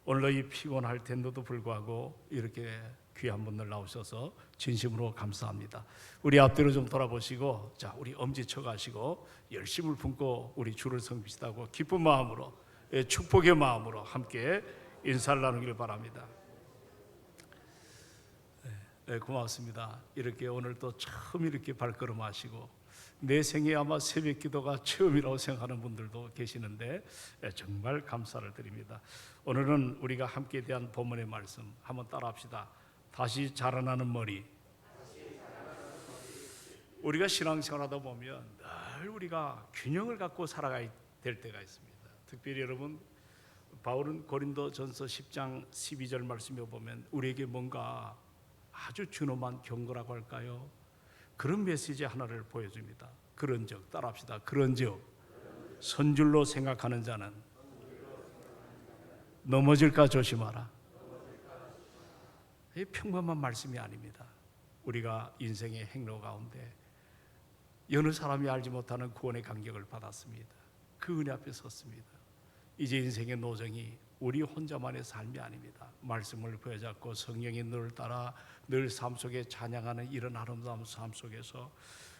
오늘 이 피곤할 텐데도 불구하고 이렇게 귀한 분들 나오셔서 진심으로 감사합니다. 우리 앞뒤로 좀 돌아보시고, 자, 우리 엄지쳐 가시고 열심을 품고 우리 주를 섬기시다고 기쁜 마음으로, 축복의 마음으로 함께 인사를 나누길 바랍니다. 네, 고맙습니다. 이렇게 오늘 또 처음 이렇게 발걸음하시고 내 생에 아마 새벽 기도가 처음이라고 생각하는 분들도 계시는데 정말 감사를 드립니다. 오늘은 우리가 함께 대한 본문의 말씀 한번 따라합시다. 다시 자라나는 머리. 우리가 신앙생활하다 보면 늘 우리가 균형을 갖고 살아가야 될 때가 있습니다. 특별히 여러분, 바울은 고린도전서 10장 12절 말씀에 보면 우리에게 뭔가 아주 준엄한 경고라고 할까요? 그런 메시지 하나를 보여줍니다. 그런즉, 따라합시다. 그런즉 선줄로 생각하는 자는 넘어질까 조심하라. 이 평범한 말씀이 아닙니다. 우리가 인생의 행로 가운데 여느 사람이 알지 못하는 구원의 간격을 받았습니다. 그 은혜 앞에 섰습니다. 이제 인생의 노정이 우리 혼자만의 삶이 아닙니다. 말씀을 부여잡고 성령의 눈을 따라 늘 삶 속에 찬양하는 이런 아름다운 삶 속에서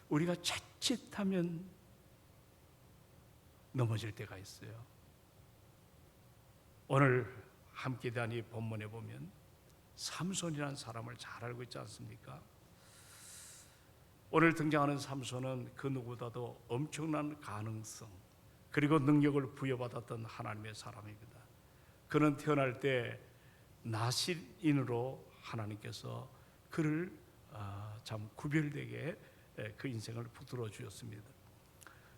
우리가 자칫하면 넘어질 때가 있어요. 오늘 함께 대한 이 본문에 보면 삼손이라는 사람을 잘 알고 있지 않습니까? 오늘 등장하는 삼손은 그 누구보다도 엄청난 가능성 그리고 능력을 부여받았던 하나님의 사람입니다. 그는 태어날 때 나실인으로 하나님께서 그를 참 구별되게 그 인생을 붙들어 주셨습니다.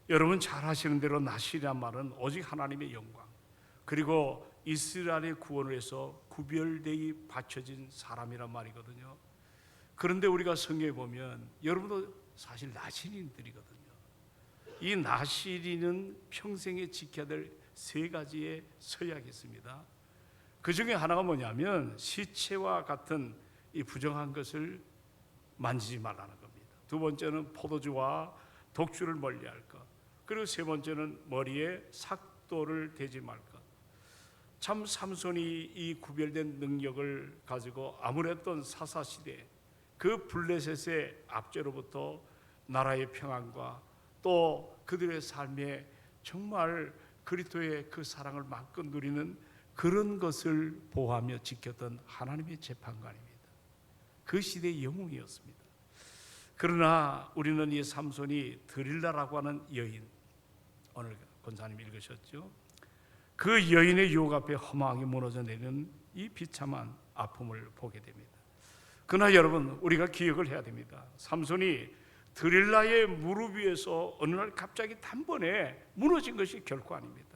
여러분 잘 아시는 대로 나실이란 말은 오직 하나님의 영광 그리고 이스라엘의 구원을 위해서 구별되이 바쳐진 사람이란 말이거든요. 그런데 우리가 성경에 보면 여러분도 사실 나실인들이거든요. 이 나실인은 평생에 지켜야 될 세 가지의 서약이 있습니다. 그 중에 하나가 뭐냐면 시체와 같은 이 부정한 것을 만지지 말라는 겁니다. 두 번째는 포도주와 독주를 멀리할 것. 그리고 세 번째는 머리에 삭도를 대지 말 것. 참 삼손이 이 구별된 능력을 가지고 아무랬던 사사시대 그 블레셋의 압제로부터 나라의 평안과 또 그들의 삶에 정말 그리스도의 그 사랑을 마음껏 누리는 그런 것을 보호하며 지켰던 하나님의 재판관입니다. 그 시대의 영웅이었습니다. 그러나 우리는 이 삼손이 드릴라라고 하는 여인, 오늘 권사님 읽으셨죠? 그 여인의 유혹 앞에 허망하게 무너져 내리는 이 비참한 아픔을 보게 됩니다. 그러나 여러분 우리가 기억을 해야 됩니다. 삼손이 드릴라의 무릎 위에서 어느 날 갑자기 단번에 무너진 것이 결코 아닙니다.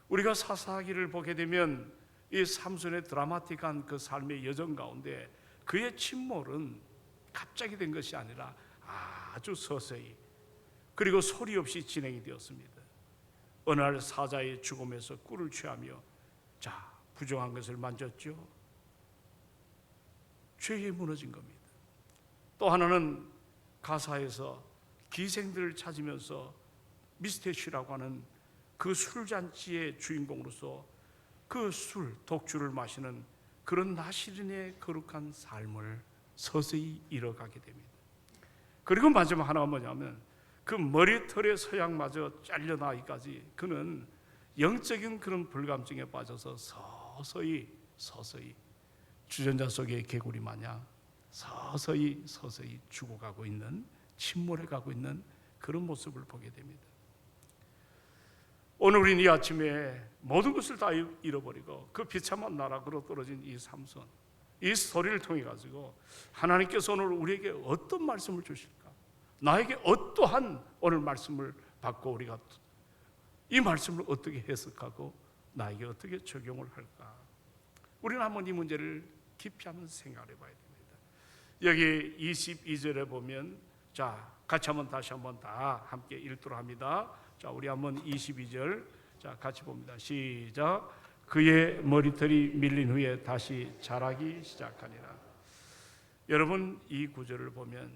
우리가 사사기를 보게 되면 이 삼손의 드라마틱한 그 삶의 여정 가운데 그의 침몰은 갑자기 된 것이 아니라 아주 서서히 그리고 소리 없이 진행이 되었습니다. 어느 날 사자의 죽음에서 꿀을 취하며 자 부정한 것을 만졌죠. 죄에 무너진 겁니다. 또 하나는 가사에서 기생들을 찾으면서 미스테시라고 하는 그 술잔치의 주인공으로서 그 술, 독주를 마시는 그런 나실인의 거룩한 삶을 서서히 잃어가게 됩니다. 그리고 마지막 하나가 뭐냐면 그 머리털의 서양마저 잘려나기까지 그는 영적인 그런 불감증에 빠져서 서서히 주전자 속의 개구리 마냥 서서히 죽어가고 있는 침몰해가고 있는 그런 모습을 보게 됩니다. 오늘 우리는 이 아침에 모든 것을 다 잃어버리고 그 비참한 나락으로 떨어진 이 삼손 이 스토리를 통해 가지고 하나님께서 오늘 우리에게 어떤 말씀을 주실까? 나에게 어떠한 오늘 말씀을 받고 우리가 이 말씀을 어떻게 해석하고 나에게 어떻게 적용을 할까? 우리는 한번 이 문제를 깊이 한번 생각해 봐야 됩니다. 여기 22절에 보면 자 같이 한번 다시 한번 다 함께 읽도록 합니다. 자 우리 한번 22절 자 같이 봅니다. 시작. 그의 머리털이 밀린 후에 다시 자라기 시작하니라. 여러분 이 구절을 보면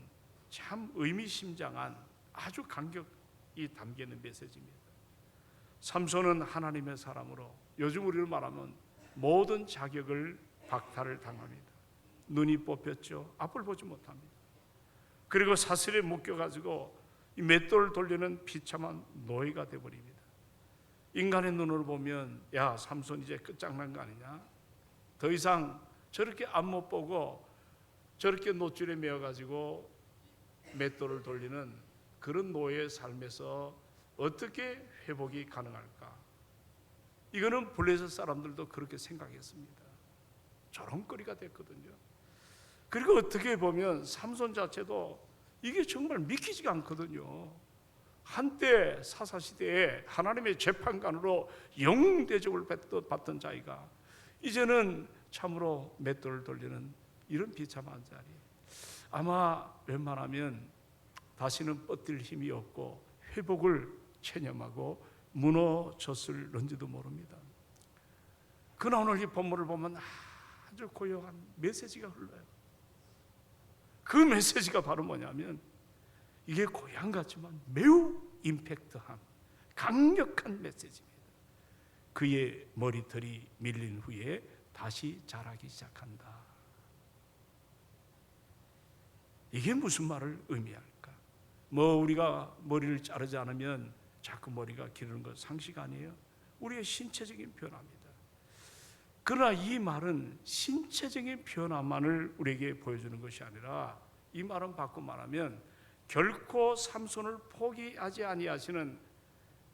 참 의미심장한 아주 감격이 담겨 있는 메시지입니다. 삼손은 하나님의 사람으로 요즘 우리를 말하면 모든 자격을 박탈을 당합니다. 눈이 뽑혔죠. 앞을 보지 못합니다. 그리고 사슬에 묶여가지고 이 맷돌을 돌리는 비참한 노예가 되어버립니다. 인간의 눈으로 보면 야, 삼손 이제 끝장난 거 아니냐? 더 이상 저렇게 앞 못 보고 저렇게 노줄에 매어가지고 맷돌을 돌리는 그런 노예의 삶에서 어떻게 회복이 가능할까? 이거는 블레셋 사람들도 그렇게 생각했습니다. 조롱거리가 됐거든요. 그리고 어떻게 보면 삼손 자체도 이게 정말 믿기지가 않거든요. 한때 사사시대에 하나님의 재판관으로 영웅 대접을 받던 자기가 이제는 참으로 맷돌을 돌리는 이런 비참한 자리. 아마 웬만하면 다시는 버틸 힘이 없고 회복을 체념하고 무너졌을런지도 모릅니다. 그러나 오늘 이 본문을 보면 아주 고요한 메시지가 흘러요. 그 메시지가 바로 뭐냐면 이게 고향 같지만 매우 임팩트한 강력한 메시지입니다. 그의 머리털이 밀린 후에 다시 자라기 시작한다. 이게 무슨 말을 의미할까? 우리가 머리를 자르지 않으면 자꾸 머리가 기르는 건 상식 아니에요? 우리의 신체적인 변화입니다. 그러나 이 말은 신체적인 변화만을 우리에게 보여주는 것이 아니라 이 말은 바꿔 말하면 결코 삼손을 포기하지 아니하시는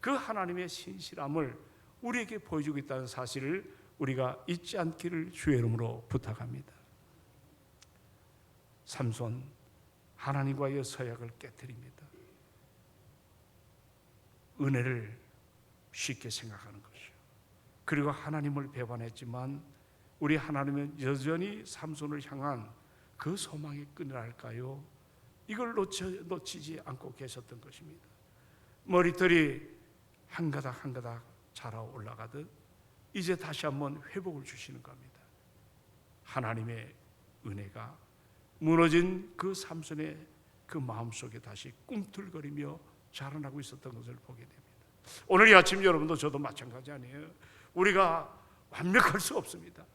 그 하나님의 신실함을 우리에게 보여주고 있다는 사실을 우리가 잊지 않기를 주의 이름으로 부탁합니다. 삼손 하나님과의 서약을 깨뜨립니다. 은혜를 쉽게 생각하는 것이요. 그리고 하나님을 배반했지만 우리 하나님은 여전히 삼손을 향한 그 소망의 끈이랄까요? 이걸 놓치지 않고 계셨던 것입니다. 머리털이 한 가닥 한 가닥 자라 올라가듯 이제 다시 한번 회복을 주시는 겁니다. 하나님의 은혜가 무너진 그 삼손의 그 마음속에 다시 꿈틀거리며 자라나고 있었던 것을 보게 됩니다. 오늘 이 아침 여러분도 저도 마찬가지 아니에요? 우리가 완벽할 수 없습니다.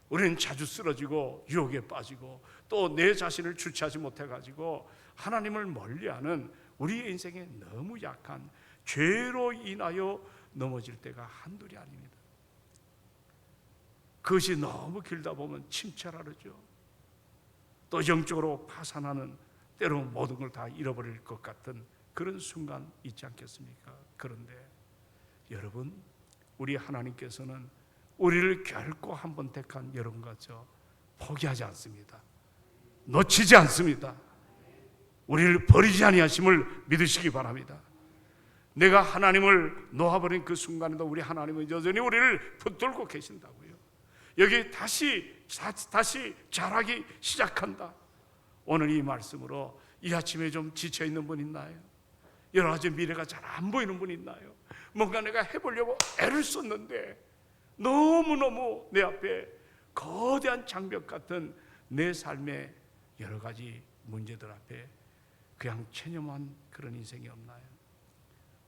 우리는 자주 쓰러지고 유혹에 빠지고 또 내 자신을 주체하지 못해가지고 하나님을 멀리하는 우리의 인생에 너무 약한 죄로 인하여 넘어질 때가 한둘이 아닙니다. 그것이 너무 길다 보면 침체라르죠. 또 영적으로 파산하는, 때로 모든 걸 다 잃어버릴 것 같은 그런 순간 있지 않겠습니까? 그런데 여러분, 우리 하나님께서는 우리를 결코 한번 택한 여러분과 저 포기하지 않습니다. 놓치지 않습니다. 우리를 버리지 아니하심을 믿으시기 바랍니다. 내가 하나님을 놓아버린 그 순간에도 우리 하나님은 여전히 우리를 붙들고 계신다고요. 여기 다시 자라기 시작한다. 오늘 이 말씀으로 이 아침에 좀 지쳐있는 분 있나요? 여러 가지 미래가 잘 안 보이는 분 있나요? 뭔가 내가 해보려고 애를 썼는데 너무너무 내 앞에 거대한 장벽 같은 내 삶의 여러 가지 문제들 앞에 그냥 체념한 그런 인생이 없나요?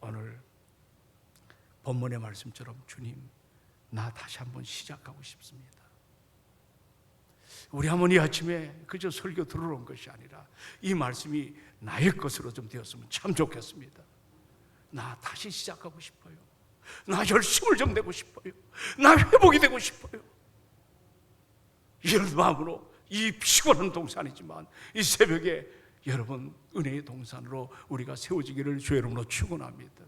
오늘 본문의 말씀처럼 주님, 나 다시 한번 시작하고 싶습니다. 우리 한번 이 아침에 그저 설교 들으러 온 것이 아니라 이 말씀이 나의 것으로 좀 되었으면 참 좋겠습니다. 나 다시 시작하고 싶어요. 나 열심을 좀 내고 싶어요. 나 회복이 되고 싶어요. 이런 마음으로 이 피곤한 동산이지만 이 새벽에 여러분 은혜의 동산으로 우리가 세워지기를 주의 이름으로 축원합니다.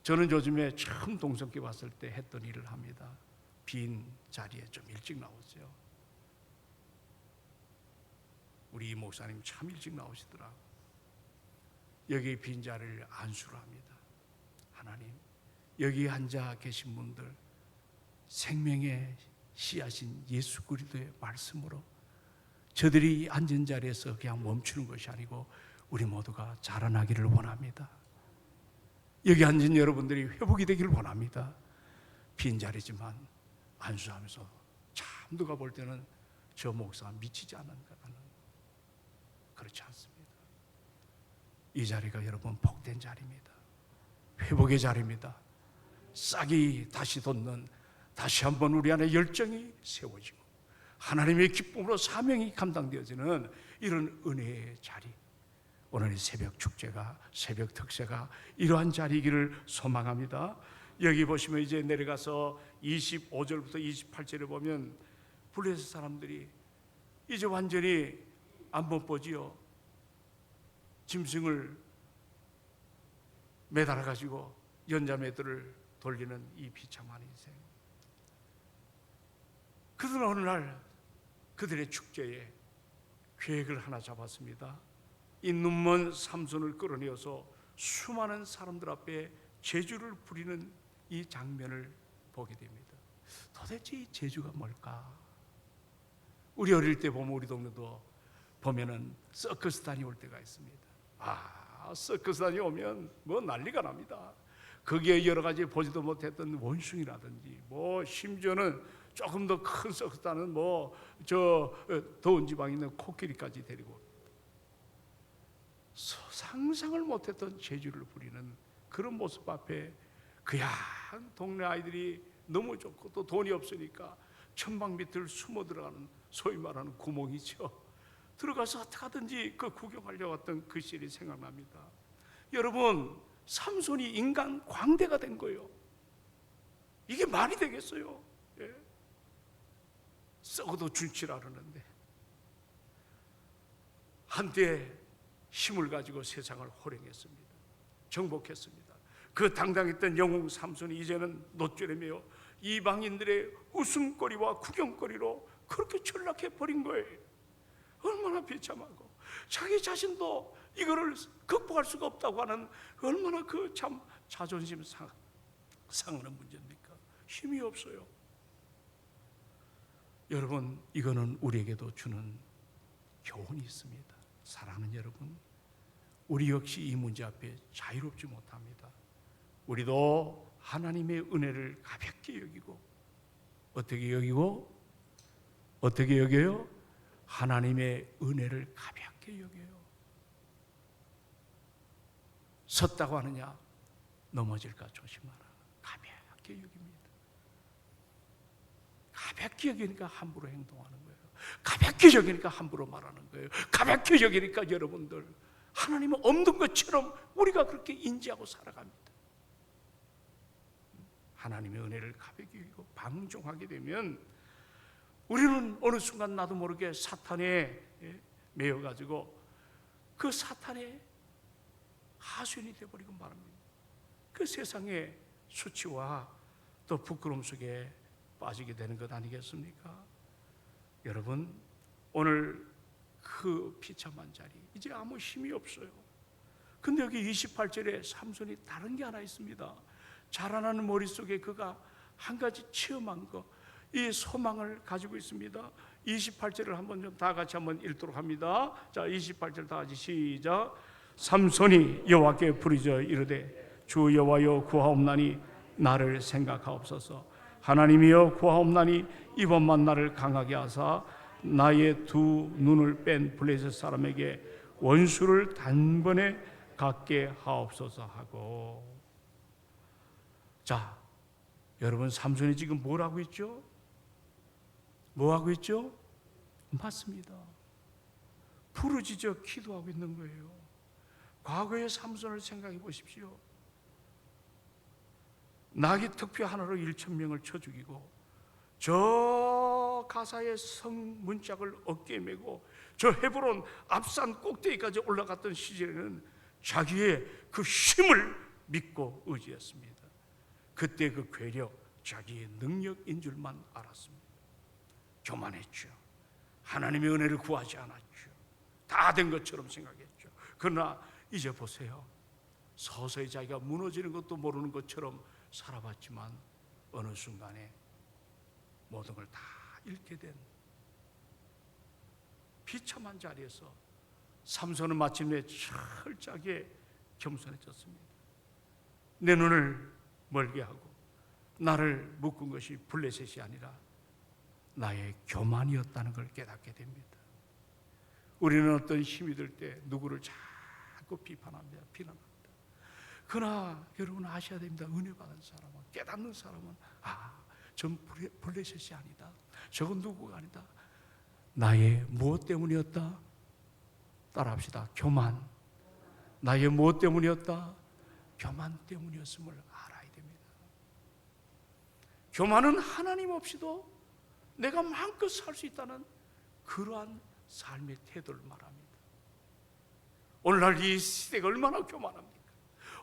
저는 요즘에 처음 동성교 왔을 때 했던 일을 합니다. 빈 자리에 좀 일찍 나오세요. 우리 목사님 참 일찍 나오시더라. 여기 빈 자리를 안수를 합니다. 하나님, 여기 앉아 계신 분들 생명의 씨앗인 예수 그리스도의 말씀으로 저들이 앉은 자리에서 그냥 멈추는 것이 아니고 우리 모두가 자라나기를 원합니다. 여기 앉은 여러분들이 회복이 되기를 원합니다. 빈자리지만 안수하면서 참 누가 볼 때는 저 목사 미치지 않는다는, 그렇지 않습니다. 이 자리가 여러분 복된 자리입니다. 회복의 자리입니다. 싹이 다시 돋는, 다시 한번 우리 안에 열정이 세워지고 하나님의 기쁨으로 사명이 감당되어지는 이런 은혜의 자리, 오늘의 새벽 축제가, 새벽 특세가 이러한 자리이기를 소망합니다. 여기 보시면 이제 내려가서 25절부터 28절에 보면 블레셋 사람들이 이제 완전히 안 못 보지요. 짐승을 매달아 가지고 연자매들을 돌리는 이 비참한 인생. 그들은 어느 날 그들의 축제에 계획을 하나 잡았습니다. 이 눈먼 삼손을 끌어내어서 수많은 사람들 앞에 제주를 부리는 이 장면을 보게 됩니다. 도대체 이 제주가 뭘까? 우리 어릴 때 보면 우리 동네도 보면은 서커스 다녀올 때가 있습니다. 서커스 다녀오면 뭐 난리가 납니다. 거기에 여러 가지 보지도 못했던 원숭이라든지 뭐 심지어는 조금 더 큰 서커스 다는 뭐 저 더운 지방에 있는 코끼리까지 데리고 상상을 못했던 재주를 부리는 그런 모습 앞에 그냥 동네 아이들이 너무 좋고 또 돈이 없으니까 천막 밑을 숨어 들어가는 소위 말하는 구멍이죠. 들어가서 어떻게 하든지 그 구경하려고 했던 그 시절이 생각납니다. 여러분, 삼손이 인간 광대가 된 거예요. 이게 말이 되겠어요? 예? 썩어도 준치라 그러는데 한때 힘을 가지고 세상을 호령했습니다. 정복했습니다. 그 당당했던 영웅 삼손이 이제는 노줄에 매여 이방인들의 웃음거리와 구경거리로 그렇게 전락해 버린 거예요. 얼마나 비참하고 자기 자신도 이거를 극복할 수가 없다고 하는 얼마나 그 참 자존심 상하는 문제입니까? 힘이 없어요. 여러분, 이거는 우리에게도 주는 교훈이 있습니다. 사랑하는 여러분, 우리 역시 이 문제 앞에 자유롭지 못합니다. 우리도 하나님의 은혜를 가볍게 여기고 어떻게 여기고? 어떻게 여겨요? 하나님의 은혜를 가볍게 여겨요. 섰다고 하느냐? 넘어질까 조심하라. 가볍게 여깁니다. 가볍게 여기니까 함부로 행동하는 거예요. 가볍게 여기니까 함부로 말하는 거예요. 가볍게 여기니까 여러분들 하나님은 없는 것처럼 우리가 그렇게 인지하고 살아갑니다. 하나님의 은혜를 가볍게 여기고 방종하게 되면 우리는 어느 순간 나도 모르게 사탄에 매여가지고 그 사탄의 하수인이 되어버리고 말합니다. 그 세상의 수치와 또 부끄러움 속에 빠지게 되는 것 아니겠습니까? 여러분, 오늘 그 비참한 자리 이제 아무 힘이 없어요. 근데 여기 28절에 삼손이 다른 게 하나 있습니다. 자라나는 머릿속에 그가 한 가지 체험한 거, 이 소망을 가지고 있습니다. 28절을 한번 좀 다 같이 한번 읽도록 합니다. 자, 28절 다 같이 시작. 삼손이 여호와께 부르짖어 이르되 주 여호와여 구하옵나니 나를 생각하옵소서. 하나님이여 구하옵나니 이번만 나를 강하게 하사 나의 두 눈을 뺀 블레셋 사람에게 원수를 단번에 갖게 하옵소서 하고. 자, 여러분, 삼손이 지금 뭘 하고 있죠? 뭐 하고 있죠? 맞습니다. 부르짖어 기도하고 있는 거예요. 과거의 삼손을 생각해 보십시오. 나귀 특표 하나로 1,000명을 쳐 죽이고 저 가사의 성 문짝을 어깨에 메고 저 헤브론 앞산 꼭대기까지 올라갔던 시절에는 자기의 그 힘을 믿고 의지했습니다. 그때 그 괴력, 자기의 능력인 줄만 알았습니다. 교만했죠. 하나님의 은혜를 구하지 않았죠. 다 된 것처럼 생각했죠. 그러나 이제 보세요. 서서히 자기가 무너지는 것도 모르는 것처럼 살아봤지만 어느 순간에 모든 걸 다 잃게 된 비참한 자리에서 삼손은 마침내 철저하게 겸손해졌습니다. 내 눈을 멀게 하고 나를 묶은 것이 블레셋이 아니라 나의 교만이었다는 걸 깨닫게 됩니다. 우리는 어떤 힘이 들 때 누구를 자꾸 비판합니다. 비난합니다. 그러나 여러분 아셔야 됩니다. 은혜 받은 사람은, 깨닫는 사람은 전 블레셋이 아니다. 저건 누구가 아니다. 나의 무엇 때문이었다? 따라합시다. 교만. 나의 무엇 때문이었다? 교만 때문이었음을 알아야 됩니다. 교만은 하나님 없이도 내가 마음껏 살 수 있다는 그러한 삶의 태도를 말합니다. 오늘날 이 시대가 얼마나 교만합니까?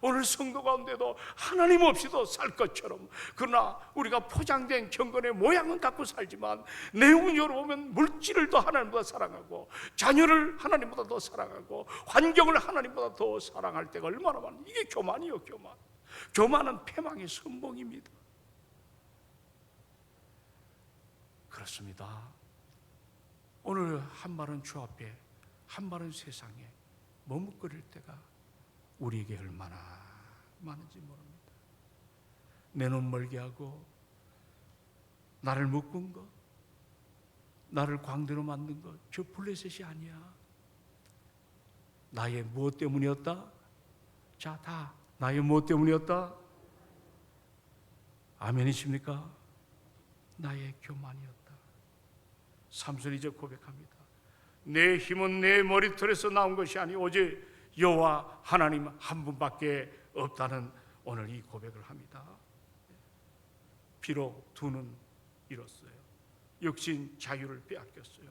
오늘 성도 가운데도 하나님 없이도 살 것처럼, 그러나 우리가 포장된 경건의 모양은 갖고 살지만 내용을 열어보면 물질을 더 하나님보다 사랑하고, 자녀를 하나님보다 더 사랑하고, 환경을 하나님보다 더 사랑할 때가 얼마나 많아요. 이게 교만이요, 교만. 교만은 패망의 선봉입니다. 그렇습니다. 오늘 한 발은 주 앞에, 한 발은 세상에 머뭇거릴 때가 우리에게 얼마나 많은지 모릅니다. 내 눈 멀게 하고 나를 묶은 것, 나를 광대로 만든 것, 저 블레셋이 아니야. 나의 무엇 때문이었다? 자, 다 나의 무엇 때문이었다? 아멘이십니까? 나의 교만이었다. 삼손이 이제 고백합니다. 내 힘은 내 머리털에서 나온 것이 아니 오직 여호와 하나님 한 분밖에 없다는 오늘 이 고백을 합니다. 비록 두 눈 잃었어요. 육신 자유를 빼앗겼어요.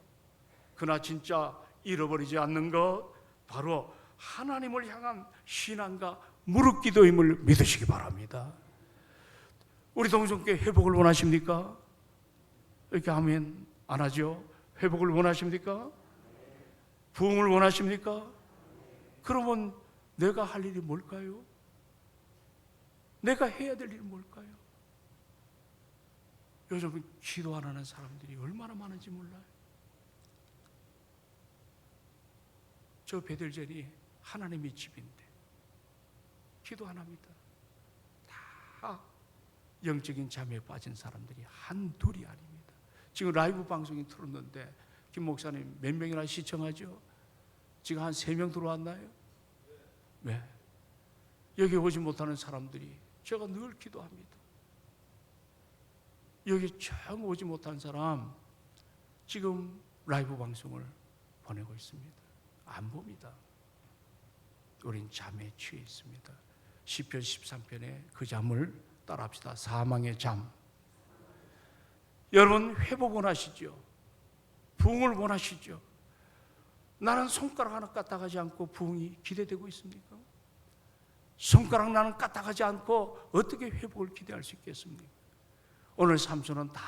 그러나 진짜 잃어버리지 않는 것, 바로 하나님을 향한 신앙과 무릎 기도임을 믿으시기 바랍니다. 우리 동성교회 회복을 원하십니까? 이렇게 아멘 안 하죠? 회복을 원하십니까? 부흥을 원하십니까? 그러면 내가 할 일이 뭘까요? 내가 해야 될 일이 뭘까요? 요즘 기도 안 하는 사람들이 얼마나 많은지 몰라요. 저 베들전이 하나님의 집인데 기도 안 합니다. 다 영적인 잠에 빠진 사람들이 한둘이 아닙니다. 지금 라이브 방송이 틀었는데 김 목사님 몇 명이나 시청하죠? 지금 한 3명 들어왔나요? 네. 여기 오지 못하는 사람들이 제가 늘 기도합니다. 여기 정 오지 못한 사람 지금 라이브 방송을 보내고 있습니다. 안 봅니다. 우린 잠에 취해 있습니다. 시편 13편에 그 잠을 따라합시다. 사망의 잠. 여러분 회복 원하시죠? 부흥을 원하시죠? 나는 손가락 하나 까딱하지 않고 부흥이 기대되고 있습니까? 손가락 나는 까딱하지 않고 어떻게 회복을 기대할 수 있겠습니까? 오늘 삼손은 다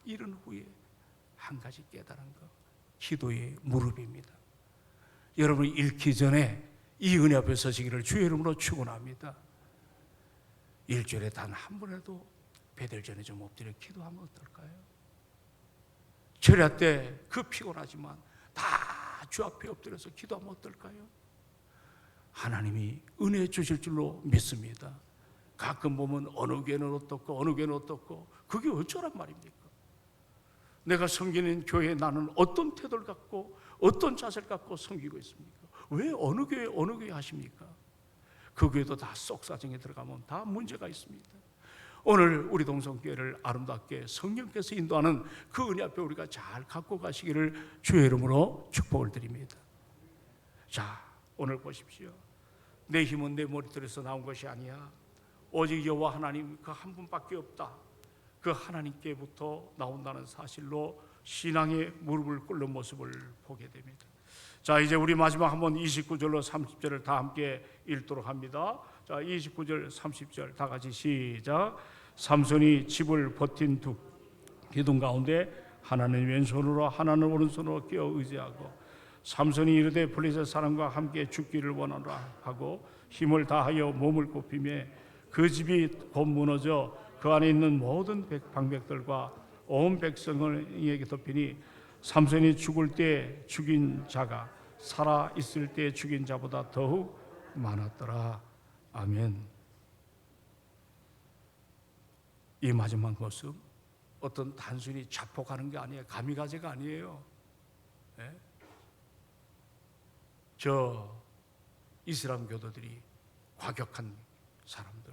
잃은 후에 한 가지 깨달은 것, 기도의 무릎입니다. 여러분이 잃기 전에 이 은혜 앞에 서시기를 주의 이름으로 축원합니다. 일주일에 단 한 번에도 베들전에 좀 엎드려 기도하면 어떨까요? 철야 때 그 피곤하지만 다 주 앞에 엎드려서 기도하면 어떨까요? 하나님이 은혜 주실 줄로 믿습니다. 가끔 보면 어느 교회는 어떻고 어느 교회는 어떻고 그게 어쩌란 말입니까? 내가 섬기는 교회에 나는 어떤 태도를 갖고 어떤 자세를 갖고 섬기고 있습니까? 왜 어느 교회 하십니까? 그 교회도 다 쏙사정에 들어가면 다 문제가 있습니다. 오늘 우리 동성교회를 아름답게 성령께서 인도하는 그 은혜 앞에 우리가 잘 갖고 가시기를 주의 이름으로 축복을 드립니다. 자, 오늘 보십시오. 내 힘은 내 머리털에서 나온 것이 아니야. 오직 여호와 하나님 그 한 분밖에 없다. 그 하나님께부터 나온다는 사실로 신앙의 무릎을 꿇는 모습을 보게 됩니다. 자, 이제 우리 마지막 한번 29절로 30절을 다 함께 읽도록 합니다. 자, 29절 30절 다 같이 시작. 삼손이 집을 버틴 두 기둥 가운데 하나는 왼손으로 하나는 오른손으로 끼어 의지하고, 삼손이 이르되 블레셋 사람과 함께 죽기를 원하노라 하고 힘을 다하여 몸을 굽히며 그 집이 곧 무너져 그 안에 있는 모든 방백들과 온 백성에게 덮이니 삼손이 죽을 때 죽인 자가 살아 있을 때 죽인 자보다 더욱 많았더라. 아멘. 이 마지막 모습 어떤 단순히 자폭하는 게 아니에요. 가미가제가 아니에요. 네? 저 이슬람 교도들이 과격한 사람들,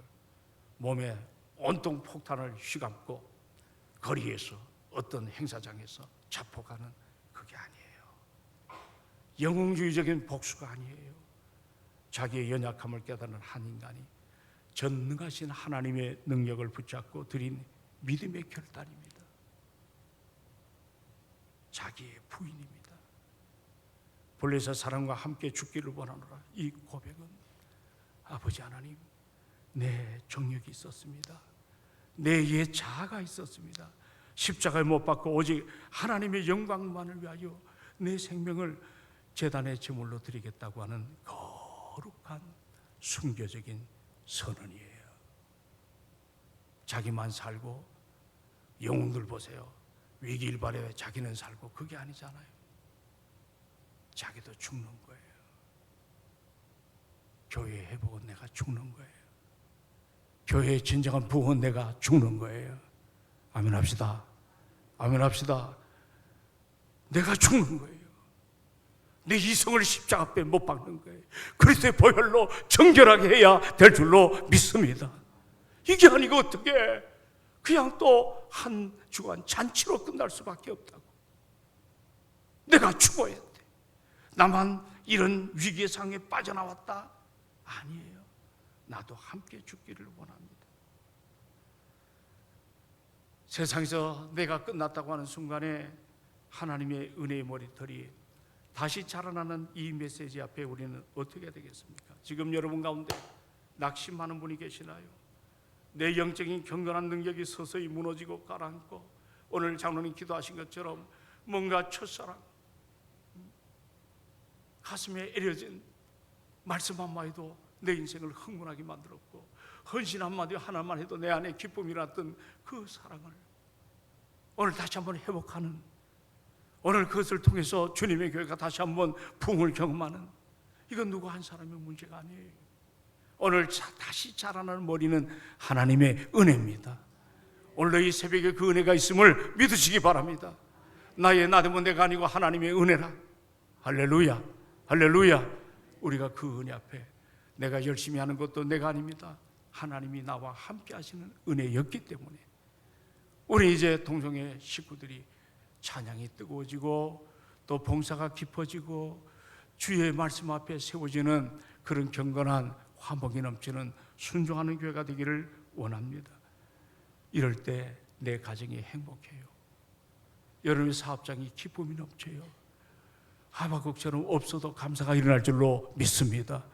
몸에 온통 폭탄을 휘감고 거리에서 어떤 행사장에서 자포가는 그게 아니에요. 영웅주의적인 복수가 아니에요. 자기의 연약함을 깨닫는 한 인간이 전능하신 하나님의 능력을 붙잡고 드린 믿음의 결단입니다. 자기의 부인입니다. 본래서 사람과 함께 죽기를 원하노라. 이 고백은 아버지 하나님, 내 정력이 있었습니다. 내 옛 자아가 있었습니다. 십자가에 못 박고 오직 하나님의 영광만을 위하여 내 생명을 제단의 제물로 드리겠다고 하는 거룩한 순교적인 선언이에요. 자기만 살고 영웅들 보세요. 위기일발에 자기는 살고 그게 아니잖아요. 자기도 죽는 거예요. 교회의 회복은 내가 죽는 거예요. 교회의 진정한 부흥은 내가 죽는 거예요. 아멘 합시다. 아멘 합시다. 내가 죽는 거예요. 내 이성을 십자가 앞에 못 박는 거예요. 그리스도의 보혈로 정결하게 해야 될 줄로 믿습니다. 이게 아니고 어떻게 그냥 또 한 주간 잔치로 끝날 수밖에 없다고. 내가 죽어야 돼. 나만 이런 위기의 상황에 빠져나왔다? 아니에요. 나도 함께 죽기를 원합니다. 세상에서 내가 끝났다고 하는 순간에 하나님의 은혜의 머리털이 다시 자라나는 이 메시지 앞에 우리는 어떻게 해야 되겠습니까? 지금 여러분 가운데 낙심하는 분이 계시나요? 내 영적인 경건한 능력이 서서히 무너지고 가라앉고 오늘 장로님 기도하신 것처럼 뭔가 첫사랑, 가슴에 애려진 말씀 한마디도 내 인생을 흥분하게 만들었고 헌신 한마디 하나만 해도 내 안에 기쁨이 났던 그 사랑을 오늘 다시 한번 회복하는, 오늘 그것을 통해서 주님의 교회가 다시 한번 부흥을 경험하는, 이건 누구 한 사람의 문제가 아니에요. 오늘 다시 자라나는 머리는 하나님의 은혜입니다. 오늘 이 새벽에 그 은혜가 있음을 믿으시기 바랍니다. 나의 나됨은 내가 아니고 하나님의 은혜라. 할렐루야, 할렐루야. 우리가 그 은혜 앞에 내가 열심히 하는 것도 내가 아닙니다. 하나님이 나와 함께 하시는 은혜였기 때문에 우리 이제 동성애 식구들이 찬양이 뜨거워지고 또 봉사가 깊어지고 주의 말씀 앞에 세워지는 그런 경건한 화목이 넘치는 순종하는 교회가 되기를 원합니다. 이럴 때 내 가정이 행복해요. 여러분의 사업장이 기쁨이 넘쳐요. 하박국처럼 없어도 감사가 일어날 줄로 믿습니다.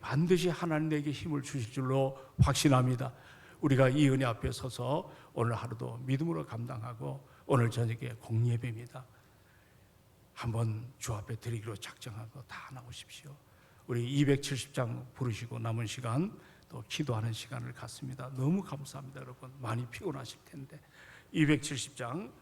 반드시 하나님 내게 힘을 주실 줄로 확신합니다. 우리가 이 은혜 앞에 서서 오늘 하루도 믿음으로 감당하고 오늘 저녁에 공예배입니다. 한번 주 앞에 드리기로 작정하고 다 나오십시오. 우리 270장 부르시고 남은 시간 또 기도하는 시간을 갖습니다. 너무 감사합니다. 여러분 많이 피곤하실 텐데 270장